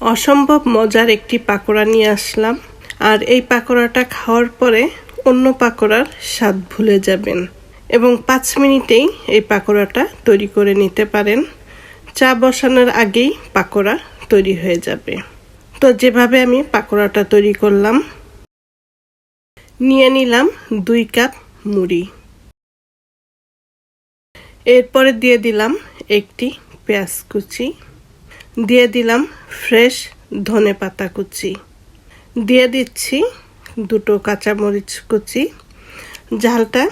অসম্ভব মজার একটি পাকোড়া নিয়ে আসলাম। আর এই পাকোড়াটা খাওয়ার পরে অন্য পাকোড়ার স্বাদ ভুলে যাবেন এবং 5 মিনিটেই এই পাকোড়াটা তৈরি করে নিতে পারেন। চা বসানোর আগেই পাকোড়া তৈরি হয়ে যাবে। তো যেভাবে আমি পাকোড়াটা তৈরি করলাম, নিয়ে নিলাম 2 কাপ মুড়ি, এরপরে দিয়ে দিলাম একটি পেঁয়াজ কুচি, দিয়ে দিলাম ফ্রেশ ধনেপাতা কুচি, দিয়ে দিচ্ছি 2 কাঁচামরিচ কুচি। ঝালটা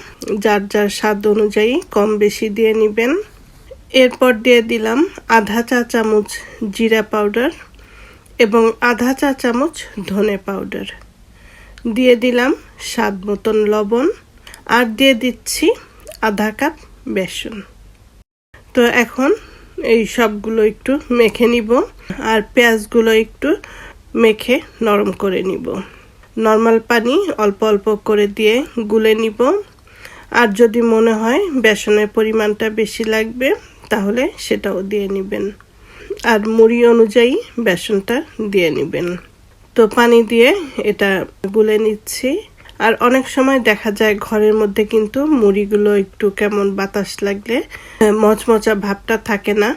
যার যার স্বাদ অনুযায়ী কম বেশি দিয়ে নেবেন। এরপর দিয়ে দিলাম আধা চা চামচ জিরা পাউডার এবং আধা চা চামচ ধনে পাউডার, দিয়ে দিলাম স্বাদ মতন লবণ, আর দিয়ে দিচ্ছি আধা কাপ বেসন। তো এখন এই সবগুলো একটু মেখে নিব আর পেঁয়াজগুলো একটু মেখে নরম করে নিব। নর্মাল পানি অল্প অল্প করে দিয়ে গুলে নিব। আর যদি মনে হয় বেসনের পরিমাণটা বেশি লাগবে তাহলে সেটাও দিয়ে নেবেন, আর মুড়ি অনুযায়ী বেসনটা দিয়ে নেবেন। তো পানি দিয়ে এটা গুলে নিচ্ছি। আর অনেক সময় দেখা যায় ঘরের মধ্যে কিন্তু মুড়িগুলো একটু কেমন বাতাস লাগলে মচমচা ভাবটা থাকে না,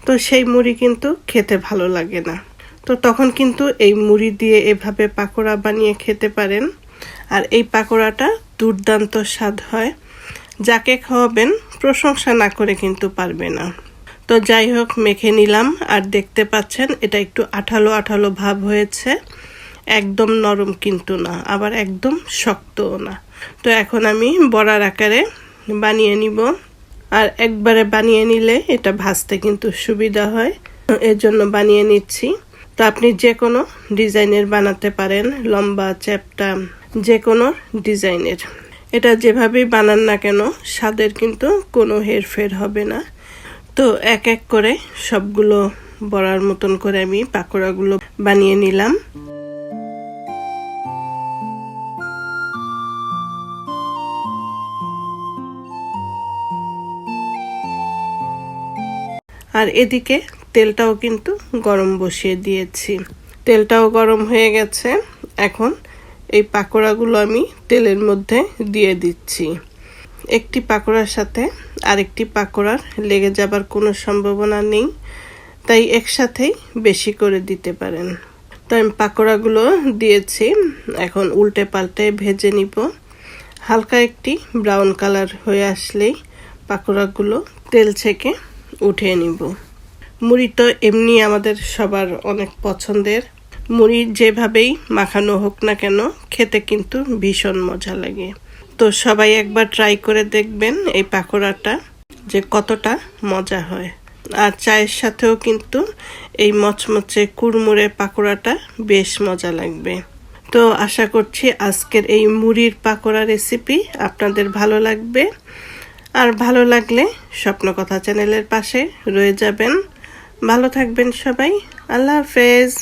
তো সেই মুড়ি কিন্তু খেতে ভালো লাগে না। তো তখন কিন্তু এই মুড়ি দিয়ে এভাবে পাকোড়া বানিয়ে খেতে পারেন। আর এই পাকোড়াটা দুর্দান্ত স্বাদ হয়, যাকে খাওয়াবেন প্রশংসা না করে কিন্তু পারবে না। তো যাই হোক, মেখে নিলাম। আর দেখতে পাচ্ছেন এটা একটু আঠালো আঠালো ভাব হয়েছে, একদম নরম কিন্তু না, আবার একদম শক্তও না। তো এখন আমি বড়ার আকারে বানিয়ে নিব। আর একবারে বানিয়ে নিলে এটা ভাজতে কিন্তু সুবিধা হয়, এর জন্য বানিয়ে নিচ্ছি। তো আপনি যে কোনো ডিজাইনের বানাতে পারেন, লম্বা চ্যাপ্টা যে কোনো ডিজাইনের। এটা যেভাবেই বানান না কেন স্বাদের কিন্তু কোনো হেরফের হবে না। তো এক এক করে সবগুলো বড়ার মতন করে আমি পাকোড়াগুলো বানিয়ে নিলাম। আর এদিকে তেলটাও কিন্তু গরম বসিয়ে দিয়েছি, তেলটাও গরম হয়ে গেছে। এখন এই পাকোড়াগুলো আমি তেলের মধ্যে দিয়ে দিচ্ছি। একটি পাকোড়ার সাথে আরেকটি পাকোড়ার লেগে যাবার কোনো সম্ভাবনা নেই, তাই একসাথেই বেশি করে দিতে পারেন। তো আমি পাকোড়াগুলো দিয়েছি, এখন উল্টে পাল্টে ভেজে নিব। হালকা একটি ব্রাউন কালার হয়ে আসলেই পাকোড়াগুলো তেল ছেঁকে উঠিয়ে নিব। মুড়ি তো এমনি আমাদের সবার অনেক পছন্দের। মুড়ি যেভাবেই মাখানো হোক না কেন খেতে কিন্তু ভীষণ মজা লাগে। তো সবাই একবার ট্রাই করে দেখবেন এই পাকোড়াটা যে কতটা মজা হয়। আর চায়ের সাথেও কিন্তু এই মচমচে কুড়মুড়ে পাকোড়াটা বেশ মজা লাগবে। তো আশা করছি আজকের এই মুড়ির পাকোড়া রেসিপি আপনাদের ভালো লাগবে। আর ভালো লাগলে স্বপ্নকথা চ্যানেলের পাশে রয়ে যাবেন। ভালো থাকবেন সবাই। আল্লাহ হাফেজ।